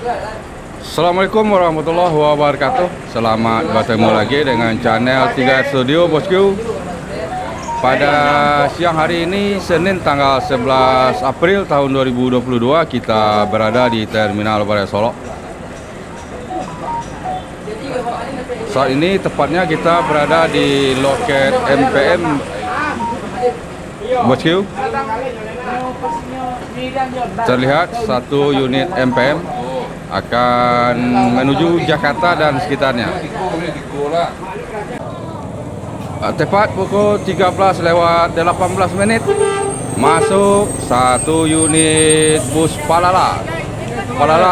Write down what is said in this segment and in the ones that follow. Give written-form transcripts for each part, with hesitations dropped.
Assalamualaikum warahmatullahi wabarakatuh. Selamat bertemu lagi dengan channel 3 Studio Bosku. Pada siang hari ini Senin tanggal 11 April tahun 2022 kita berada di Terminal Balai Solok. Saat ini tepatnya kita berada di loket MPM Bosku. Terlihat satu unit MPM akan menuju Jakarta dan sekitarnya. Tepat pukul 13:18 masuk satu unit bus Palala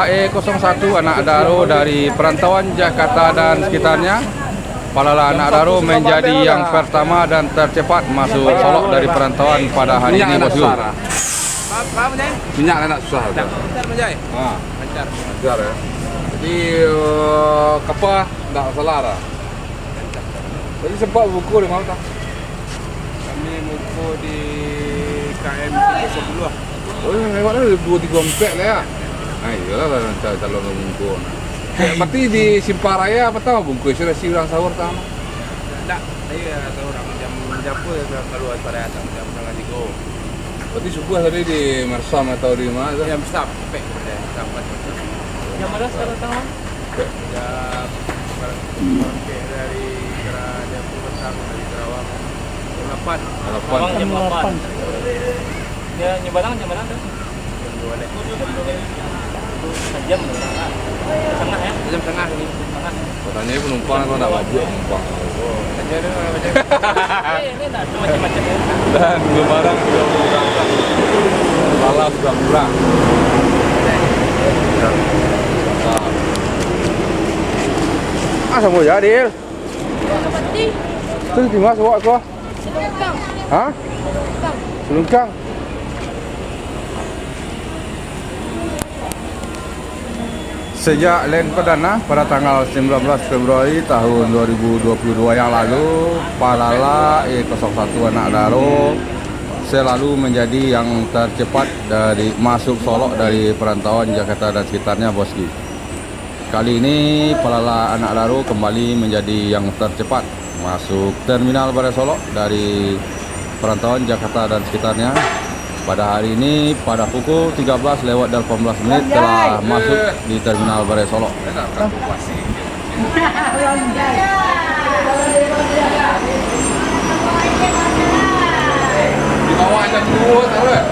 E01 Anak Daro dari perantauan Jakarta dan sekitarnya. Palala Anak Daro menjadi yang pertama dan tercepat masuk Solok dari perantauan pada hari ini, bosku. Minyak enak susah. Lancar Menjai. Lancar. Lancar ya. Jadi kapal tak salah dah. Jadi sempat buku di mana tak? Kami buku di KM 310 lah. Oh, lewat dah 2-3 empek lah ya. Nah, iyalah lancar calon buku. Berarti di Simparaya apa tahu buku sudah siurang sahur tak? Tak, saya tahu orang jam apa keluar pada jam 3:30. Berarti subuh tadi di Mersam atau di mana? Jam sampai sampai. Jam mana sekarang tahu? Jam sampai dari Jam Petang dari Kerawang. Jam 8. Jam 8. Ya nyebarang jam mana tuh? Jam 2 lek. Jam setengah ya? Jam setengah ini. Katanya penumpang atau tak wajib penumpang. Tanya dulu macam. Ini tak macam-macam ya. Dan barang juga murah. Lala sudah murah. Sama ya, Dil. Seperti Terus di mana bawa kau? selengkang. Hah? Selungkang. Sejak land perdana pada tanggal 19 Februari tahun 2022 yang lalu, Palala E01 Anak Daro selalu menjadi yang tercepat dari masuk Solok dari perantauan Jakarta dan sekitarnya, bosku. Kali ini Palala Anak Daro kembali menjadi yang tercepat masuk Terminal Balai Solok dari perantauan Jakarta dan sekitarnya. Pada hari ini pada pukul 13:18 telah masuk di Terminal Balai Solok. Di bawah jam 2 tahu tak?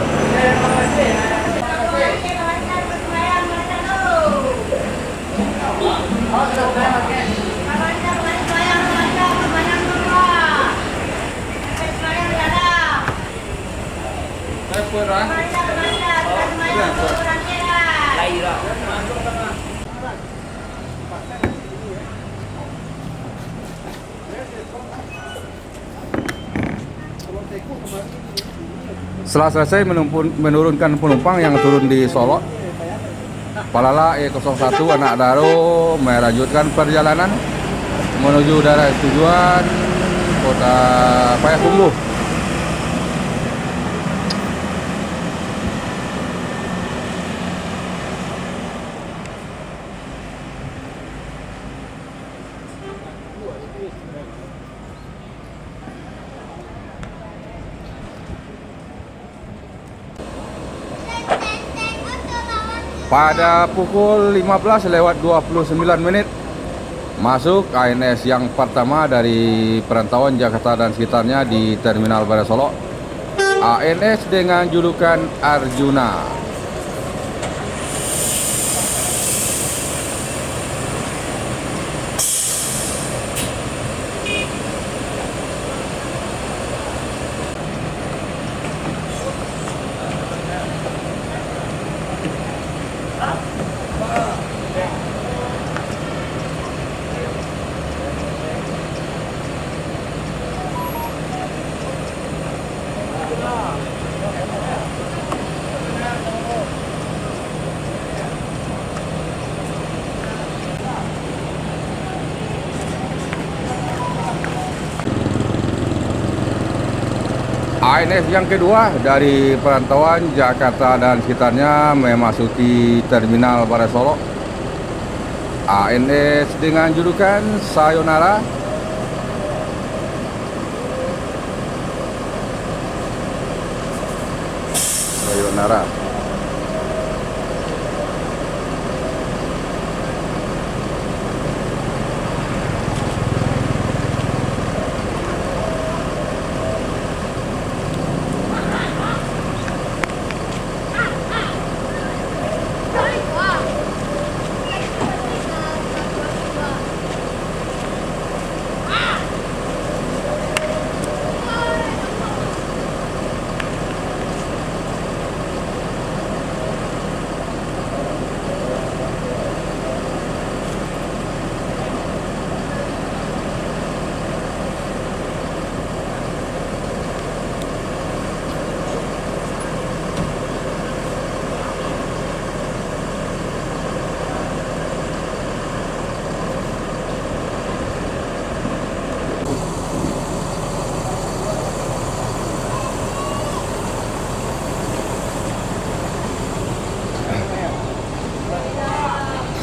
Setelah selesai menurunkan penumpang yang turun di Solok, Palala E01 Anak Daro melanjutkan perjalanan menuju daerah tujuan Kota Payakumbuh. Pada pukul 15:29 masuk ANS yang pertama dari perantauan Jakarta dan sekitarnya di Terminal Balai Solok. ANS dengan julukan Arjuna. ANS yang kedua dari perantauan Jakarta dan sekitarnya memasuki Terminal Balai Solok. ANS dengan julukan Sayonara. Sayonara.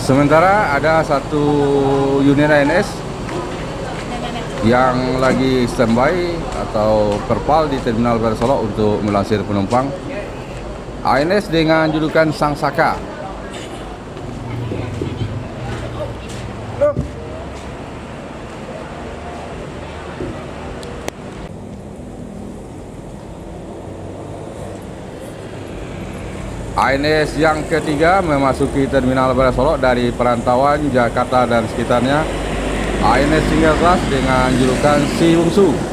Sementara ada satu unit ANS yang lagi standby atau perpal di Terminal Bandar Solok untuk melansir penumpang. ANS dengan julukan Sang Saka. ANS yang ketiga memasuki Terminal Bandar Solok dari perantauan Jakarta dan sekitarnya. ANS single class dengan julukan Si Bungsu.